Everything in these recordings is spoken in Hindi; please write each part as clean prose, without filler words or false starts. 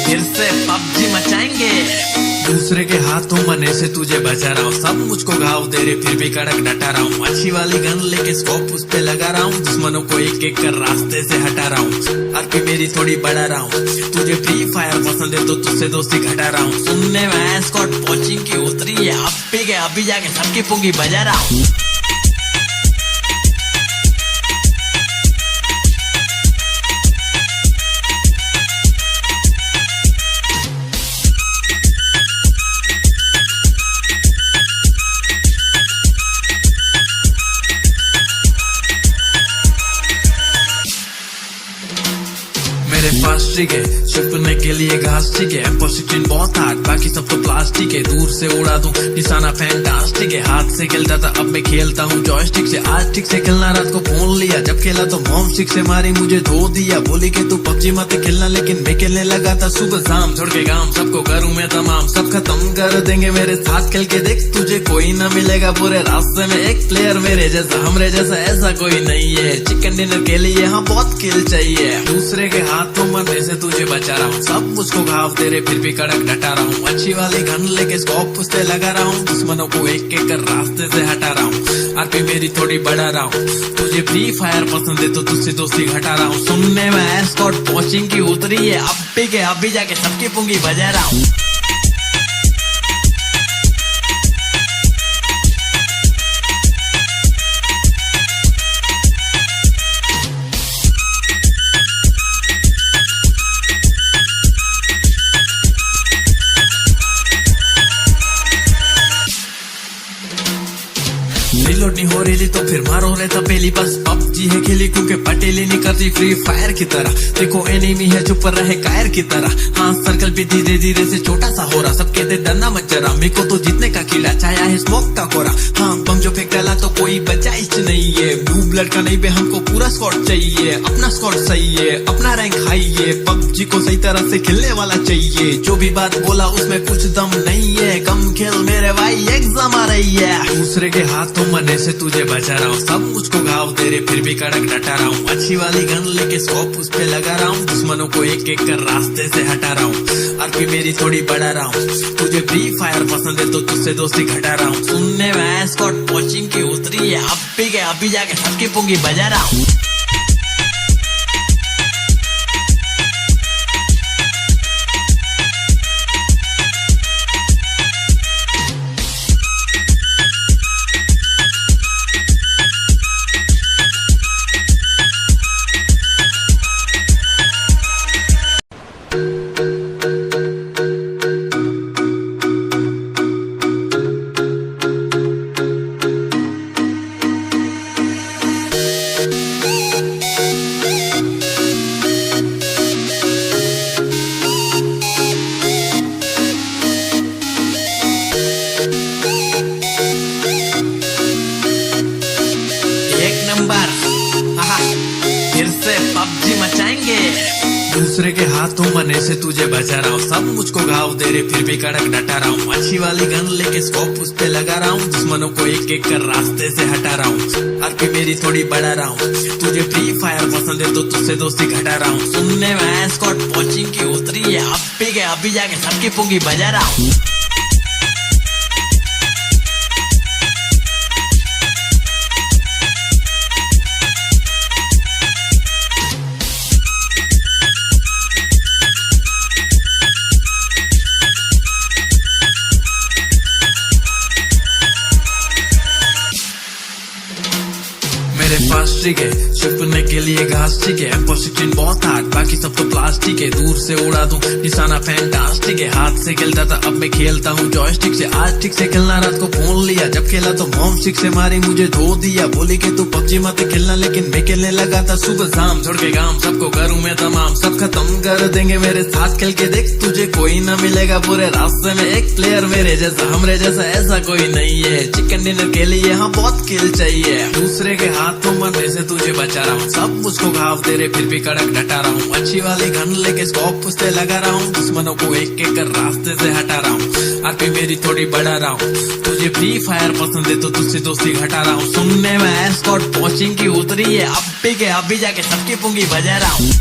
फिर से पबजी मचाएंगे। दूसरे के हाथों मने से तुझे बचा रहा हूँ, सब मुझको घाव दे रहे फिर भी कड़क डटा रहा हूँ। अच्छी वाली गन लेके स्कोप उस पे लगा रहा हूँ, दुश्मनों को एक एक कर रास्ते से हटा रहा हूँ। आरपी मेरी थोड़ी बढ़ा रहा हूँ, तुझे फ्री फायर पसंद है तो तुझसे दोस्ती घटा रहा हूँ। सुनने में स्कॉट कोचिंग की उतरी है, अभी जाके सबकी पुंगी बजा रहा हूँ। मेरे पास ठीक है छिपने के लिए घास ठीक है, M16 बहुत हार्ड बाकी सब तो प्लास्टिक है। दूर से उड़ा दूं निशाना फैंटास्टिक है, हाथ से खेलता था अब मैं खेलता हूँ जॉयस्टिक से। आज ठीक से खेलना रात को फोन लिया, जब खेला तो मॉम सिक्स से मारी मुझे धो दिया। बोली कि तू पबजी मत खेलना, लेकिन मैं खेलने लगा था सुबह शाम। छोड़ के काम सबको करूँ मैं तमाम, सब खत्म कर देंगे मेरे साथ खेल के देख, तुझे कोई ना मिलेगा पूरे रास्ते में एक प्लेयर मेरे जैसा। हमरे जैसा ऐसा कोई नहीं है, चिकन डिनर के लिए यहाँ बहुत किल चाहिए। दूसरे के हाथों मरने से तुझे बचा रहा हूँ, सब मुझको घाव दे रहे फिर भी कड़क डटा रहा हूँ। अच्छी वाली गन लेके स्कोप उस पे लगा रहा हूँ, दुश्मनों को एक एक कर रास्ते से हटा रहा हूँ। आरपी मेरी थोड़ी बढ़ा रहा हूँ, तुझे फ्री फायर पसंद है तो तुझसे दोस्ती घटा रहा हूँ। सुनने में स्कॉट कोचिंग की उतरी है, अभी जाके सबकी पुंगी बजा रहा हूँ। रिलोड नहीं हो रही तो फिर मारो रहता पहली, बस पबजी है खेली क्योंकि पटेली नहीं करती फ्री फायर की तरह। देखो एनिमी है चुप रहे कायर की तरह, हाँ सर्कल भी धीरे धीरे से छोटा सा हो रहा। सब कहते डरना मत जरा, मेरे को तो जीतने का कीड़ा छाया है स्मोक का कोरा। हाँ बम जो फेंक डाला तो कोई बचा ही नहीं है, ब्लू ब्लड का नहीं बे हमको पूरा स्क्वाड चाहिए। अपना स्क्वाड सही है, अपना रैंक हाई है, पबजी को सही तरह से खेलने वाला चाहिए। जो भी बात बोला उसमें कुछ दम नहीं है, कम खेल मेरे भाई एग्जाम आ रही है। दूसरे के हाथों मरने से तुझे बचा रहा हूँ, सब मुझको घाव दे रहे फिर भी कड़क डटा रहा हूँ। अच्छी वाली गन लेके स्कोप उस पे लगा रहा हूँ, दुश्मनों को एक एक कर रास्ते से हटा रहा हूँ। आरपी मेरी थोड़ी बढ़ा रहा हूँ, तुझे फ्री फायर पसंद है तो तुझसे दोस्ती घटा रहा हूँ। सुनने में स्कॉट कोचिंग की उतरी है, अभी जाके सबकी पुंगी बजा रहा हूँ। फिर से पबजी मचाएंगे। दूसरे के हाथों मरने से तुझे बचा रहा हूँ, सब मुझको घाव दे रहे फिर भी कड़क डटा रहा हूँ। अच्छी वाली गन लेके स्कोप उस पे लगा रहा हूँ, दुश्मनों को एक एक कर रास्ते से हटा रहा हूँ। आरपी मेरी थोड़ी बढ़ा रहा हूँ, तुझे फ्री फायर पसंद है तो तुझसे दोस्ती घटा रहा हूँ। सुनने में स्कॉट कोचिंग की उतरी है, अभी जाके सबकी पुंगी बजा रहा हूँ। मेरे पास फास्ट है, छिपने के लिए घास ठीक है, M16 बहुत हार्ड, बाकी सब तो प्लास्टिक है, दूर से उड़ा दूं निशाना फैंटास्टिक है, हाथ से खेलता था अब मैं खेलता हूँ जॉयस्टिक से, आज ठीक से खेलना रात को फोन लिया, जब खेला तो मॉम सिक से मारी मुझे धो दिया, बोली कि तू PUBG मत खेलना, लेकिन मैं खेलने लगा था सुबह शाम, छोड़ के काम सबको करूँ मैं तमाम, सब खत्म कर देंगे मेरे साथ खेल के देख, तुझे कोई ना मिलेगा पूरे रास्ते में एक प्लेयर मेरे जैसा, हमरे जैसा ऐसा कोई नहीं है, चिकन डिनर के लिए हाँ बहुत किल चाहिए, दूसरे के हाथों मरने से तुझे बचा रहा हूँ, सब मुझको घाव दे रहे फिर भी कड़क डटा रहा हूँ, अच्छी वाली गन लेके स्कोप उससे लगा रहा हूँ, दुश्मनों को एक एक कर रास्ते से हटा रहा हूँ, आरपी मेरी थोड़ी बढ़ा रहा हूँ, तुझे फ्री फायर पसंद है तो तुझसे दोस्ती घटा रहा हूँ, सुनने में एस्कॉर्ट कोचिंग की उतरी है, अब भी जाके सबकी पुंगी बजा रहा हूँ।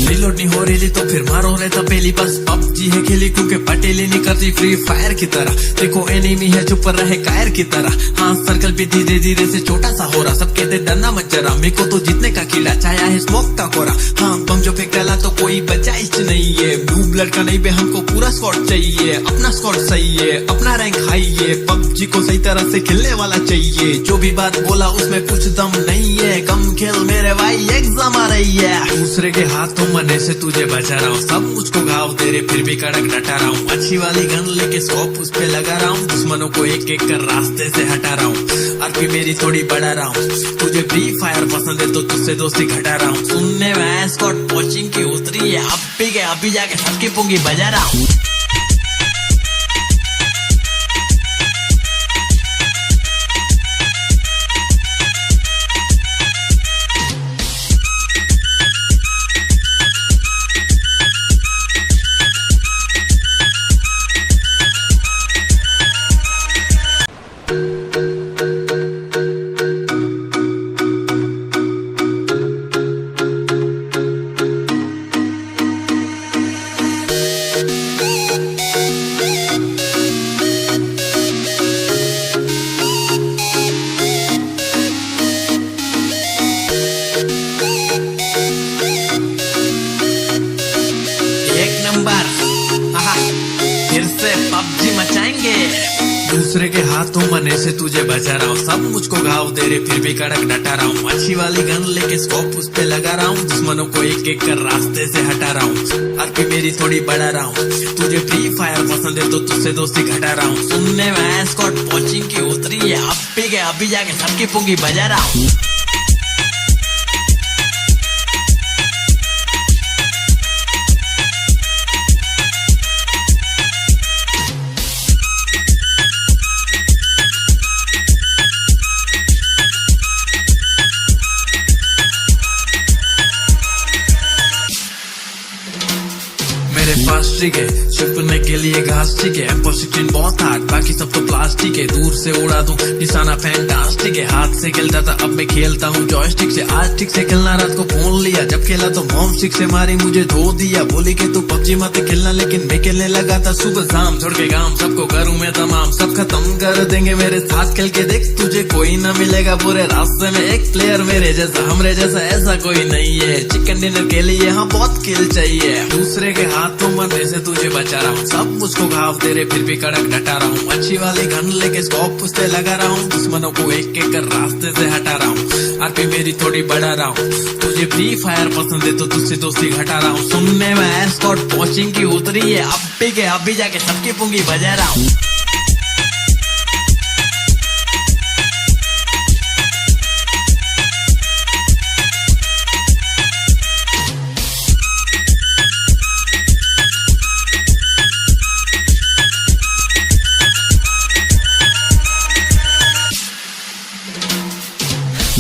रिलोड नहीं हो रही तो फिर मारो रहता पहली बस, PUBG है खेली क्योंकि पटेली नहीं करती फ्री फायर की तरह, देखो एनिमी है चुप रहे कायर की तरह, हाँ सर्कल भी धीरे धीरे से छोटा सा हो रहा, सब कहते डरना मत जरा, मेरे को तो जीतने का कीड़ा छाया है स्मोक का कोरा, हाँ बम जो फेंक डाला तो कोई बचाइश नहीं है, ब्लू ब्लड का नहीं बे हमको पूरा स्क्वाड चाहिए, अपना स्क्वाड सही है, अपना रैंक हाई है, PUBG को सही तरह से खेलने वाला चाहिए, जो भी बात बोला उसमें कुछ दम नहीं है, कम खेल मेरे भाई एग्जाम आ रही है, दूसरे के हाथों मरने से तुझे बचा रहा हूँ, सब मुझको घाव दे रहे फिर भी कड़क डटा रहा हूँ, अच्छी वाली गन लेके स्कोप उस पे लगा रहा हूँ, दुश्मनों को एक एक कर रास्ते से हटा रहा हूँ, आरपी मेरी थोड़ी बढ़ा रहा हूँ, तुझे फ्री फायर पसंद है तो तुझसे दोस्ती घटा रहा हूँ, सुनने में एस्कॉर्ट कोचिंग की उतरी है, अब भी जाके सबकी पुंगी बजा रहा हूँ। फिर से PUBG मचाएंगे, दूसरे के हाथों मरने से तुझे बचा रहा हूँ, सब मुझको घाव दे रहे फिर भी कड़क डटा रहा हूँ, अच्छी वाली गन लेके स्कोप उस पे लगा रहा हूँ, दुश्मनों को एक एक कर रास्ते से हटा रहा हूँ, आरपी मेरी थोड़ी बढ़ा रहा हूँ, तुझे फ्री फायर पसंद है तो तुझसे दोस्ती घटा रहा हूँ, सुनने में एस्कॉर्ट कोचिंग की उतरी है, अब भी जाके सबकी पुंगी बजा रहा हूँ। मेरे पास ठीक है, छिपने के लिए घास ठीक है, M16 बहुत हार्ड, बाकी सब तो प्लास्टिक है, दूर से उड़ा दूं निशाना फैंटास्टिक है, हाथ से खेलता था अब मैं खेलता हूँ जॉयस्टिक से, आज ठीक से खेलना रात को फोन लिया, जब खेला तो मॉम सिक से मारी मुझे धो दिया, बोली कि तू PUBG मत खेलना, लेकिन मैं खेलने लगा था सुबह शाम, छोड़ के काम सबको करूँ मैं तमाम, सब खत्म कर देंगे मेरे साथ खेल के देख, तुझे कोई ना मिलेगा पूरे रास्ते में एक प्लेयर मेरे जैसा, हमरे जैसा ऐसा कोई नहीं है, चिकन डिनर के लिए हाँ बहुत किल चाहिए, दूसरे के हाथों मरने से तुझे बचा रहा हूँ, सब मुझको घाव दे रहे फिर भी कड़क डटा रहा हूँ, अच्छी वाली गन लेके स्कोप उस पे लगा रहा हूँ, दुश्मनों को एक एक कर रास्ते से हटा रहा हूँ, आरपी मेरी थोड़ी बढ़ा रहा हूँ, तुझे फ्री फायर पसंद है तो तुझसे दोस्ती घटा रहा हूँ, सुनने में एस्कॉर्ट कोचिंग की उतरी है, अब भी जाके सबकी पुंगी बजा रहा हूँ।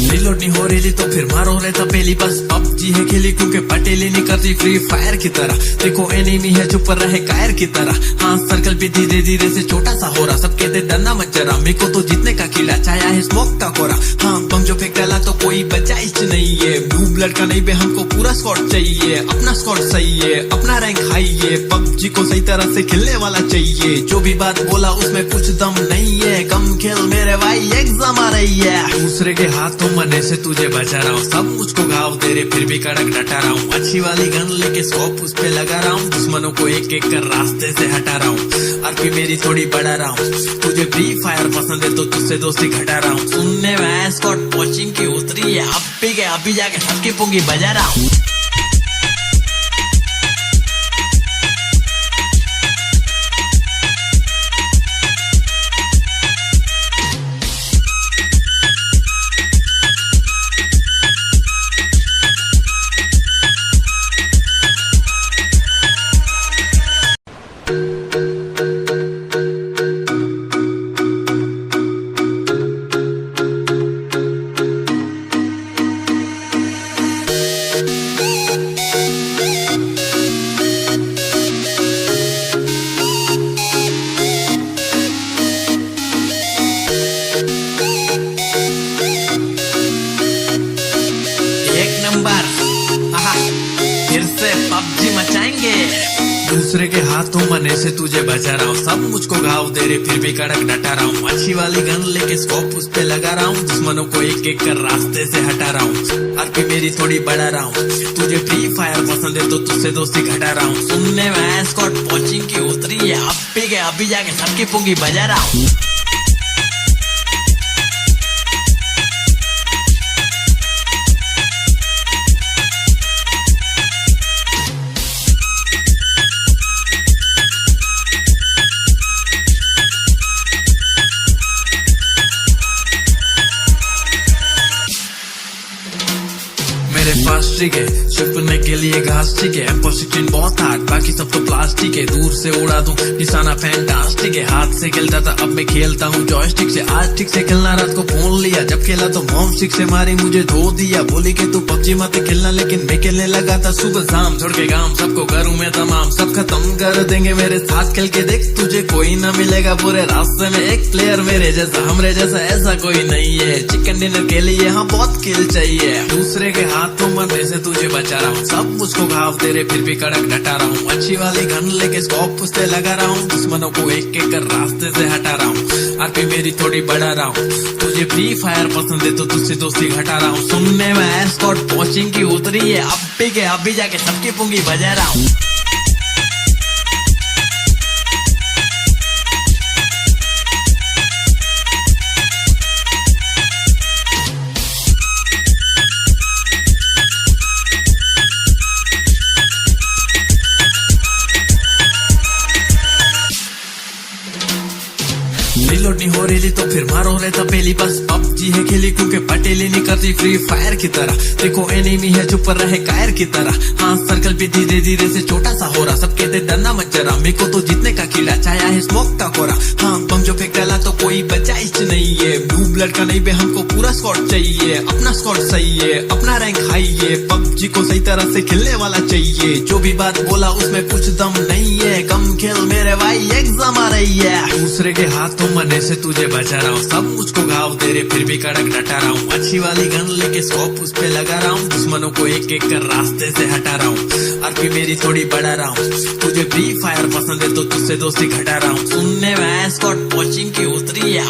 रिलोड नहीं हो हो रही तो फिर मारो रहता पहली बस पबजी है खेली क्योंकि पटेली नहीं करती फ्री फायर की तरह। देखो एनिमी है चुप रहे कायर की तरह। हाँ सर्कल भी धीरे धीरे से छोटा सा हो रहा। सब कहते डरना मत जरा, मेरे को तो जीतने का कीड़ा छाया है स्मोक का कोरा। हाँ बम जो फेंक डाला तो कोई बचा इच नहीं है। ब्लू ब्लड का नहीं बे हमको पूरा स्क्वाड चाहिए। अपना स्क्वाड सही है, अपना रैंक हाई है। पबजी को सही तरह से खेलने वाला चाहिए। जो भी बात बोला उसमें कुछ दम नहीं है। कम खेल मेरे भाई एग्जाम आ रही है। दूसरे के हाथों मरने से तुझे बचा रहा हूँ। सब मुझको घाव दे रहे फिर भी कड़क डटा रहा हूँ। अच्छी वाली गन लेके स्कोप उस पे लगा रहा हूँ। दुश्मनों को एक एक कर रास्ते से हटा रहा हूँ। आरपी मेरी थोड़ी बढ़ा रहा हूँ। तुझे फ्री फायर पसंद है तो तुझसे दोस्ती घटा रहा हूँ। सुनने में स्कॉट कोचिंग की उतरी है। अभी जाके सबकी पुंगी बजा रहा हूँ। फिर से पबजी मचाएंगे। दूसरे के हाथों मरने से तुझे बचा रहा हूँ। सब मुझको घाव दे रहे फिर भी कड़क डटा रहा हूँ। अच्छी वाली गन लेके स्कोप उस पे लगा रहा हूँ। दुश्मनों को एक एक कर रास्ते से हटा रहा हूँ। आरपी मेरी थोड़ी बढ़ा रहा हूँ। तुझे फ्री फायर पसंद है तो तुझसे दोस्ती घटा रहा हूँ। सुनने में स्कॉट कोचिंग की उतरी है। अभी जाके सबकी पुंगी बजा रहा हूँ। मेरे पास ठीक है छिपने के लिए घास ठीक है। M16 बहुत हार्ड बाकी सब तो प्लास्टिक है। दूर से उड़ा दूं निशाना फैंटास्टिक है। हाथ से खेलता था अब मैं खेलता हूँ जॉयस्टिक से। आज ठीक से खेलना रात को फोन लिया। जब खेला तो मॉम स्टिक से मारी मुझे धो दिया। बोली कि तू पबजी मत खेलना लेकिन मैं खेलने लगा था सुबह शाम। छोड़ के गाँव सबको करूँ मैं तमाम। सब खत्म कर देंगे मेरे साथ खेल के देख। तुझे कोई ना मिलेगा पूरे रास्ते में एक प्लेयर मेरे जैसा। हमरे जैसा ऐसा कोई नहीं है। चिकन डिनर के लिए हाँ बहुत किल चाहिए। दूसरे के हाथों मरने से तुझे बचा रहा हूँ। सब मुझको घाव दे रहे फिर भी कड़क डटा रहा हूँ। अच्छी वाली गन लेके स्कोप उस पे लगा रहा हूँ। दुश्मनों को एक एक कर रास्ते से हटा रहा हूँ। आरपी मेरी थोड़ी बढ़ा रहा हूँ। तुझे फ्री फायर पसंद है तो तुझसे दोस्ती घटा रहा हूँ। सुनने में स्कॉट कोचिंग की उतरी है। अभी जाके सबकी पुंगी बजा रहा हूँ। रिलोड नहीं हो रही तो फिर मारो रहता पहली बस पबजी है खेली क्योंकि पटेली नहीं करती फ्री फायर की तरह। देखो एनिमी है चुप रहे कायर की तरह। हाँ सर्कल भी धीरे धीरे से छोटा सा हो रहा। सब कहते डरना मत जरा, मेरे को तो जीतने का कीड़ा छाया है स्मोक का कोरा। हाँ बम जो फेंक डाला तो कोई बचा इच नहीं है। ब्लू ब्लड का नहीं बे हमको पूरा स्क्वाड चाहिए। अपना स्क्वाड सही है, अपना रैंक हाई है। पबजी को सही तरह से खेलने वाला चाहिए। जो भी बात बोला उसमें कुछ दम नहीं है। कम खेल मेरे भाई एग्जाम आ रही है। दूसरे के हाथों मरने से तुझे बचा रहा हूँ। सब मुझको घाव दे रहे फिर भी कड़क डटा रहा हूँ। अच्छी वाली गन लेके स्कोप उस पे लगा रहा हूँ। दुश्मनों को एक एक कर रास्ते से हटा रहा हूँ। आरपी मेरी थोड़ी बढ़ा रहा हूँ। तुझे फ्री फायर पसंद है तो तुझसे दोस्ती घटा रहा हूँ। सुनने में स्कॉट कोचिंग की उतरी है।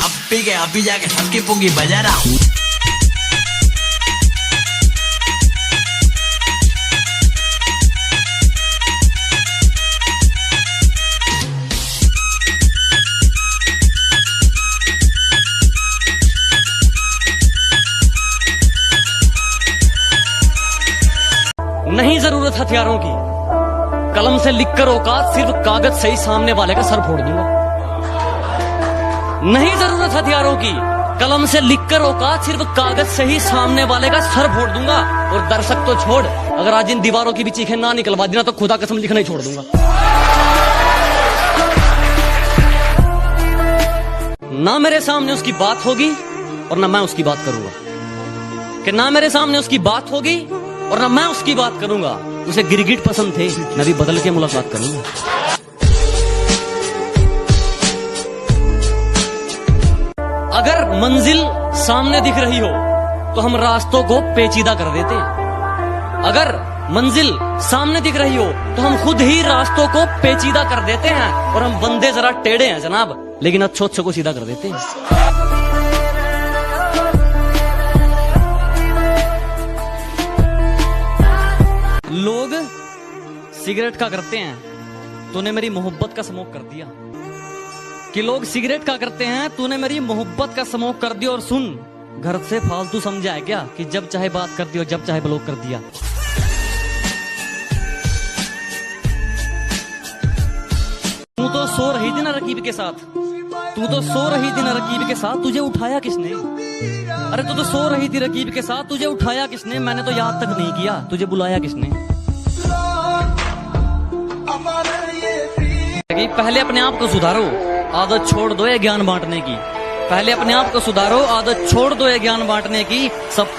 अभी जाके सबकी पुंगी बजा रहा हूँ। नहीं जरूरत हथियारों की, कलम से लिखकर औकात सिर्फ कागज से ही सामने वाले का सर फोड़ दूंगा। नहीं जरूरत हथियारों की, कलम से लिखकर औकात सिर्फ कागज से ही सामने वाले का सर फोड़ दूंगा। और दर्शक तो छोड़, अगर आज इन दीवारों की भी चीखें ना निकलवा देना तो खुदा कसम लिखना ही छोड़ दूंगा। ना मेरे सामने उसकी बात होगी और ना मैं उसकी बात करूंगा। कि ना मेरे सामने उसकी बात होगी और ना मैं उसकी बात करूंगा। उसे गिरगिट पसंद थे, मैं भी बदल के मुलाकात करूंगा। अगर मंजिल सामने दिख रही हो तो हम रास्तों को पेचीदा कर देते हैं। अगर मंजिल सामने दिख रही हो तो हम खुद ही रास्तों को पेचीदा कर देते हैं। और हम बंदे जरा टेढ़े हैं जनाब, लेकिन अच्छे को सीधा कर देते हैं। लोग सिगरेट का करते हैं, तूने मेरी मोहब्बत का स्मोक कर दिया। कि लोग सिगरेट का करते हैं, तूने मेरी मोहब्बत का स्मोक कर दिया। और सुन, घर से फालतू समझा है क्या कि जब चाहे बात कर दी और जब चाहे ब्लॉक कर दिया। तू तो सो रही थी ना रकीब के साथ, तू तो सो रही थी ना रकीब के साथ, तुझे उठाया किसने? अरे तू तो सो रही थी रकीब के साथ, तुझे उठाया किसने? मैंने तो याद तक नहीं किया, तुझे बुलाया किसने? पहले अपने आप को सुधारो, आदत छोड़ दो ये ज्ञान बांटने की। पहले अपने आप को सुधारो, आदत छोड़ दो ये ज्ञान बांटने की। सब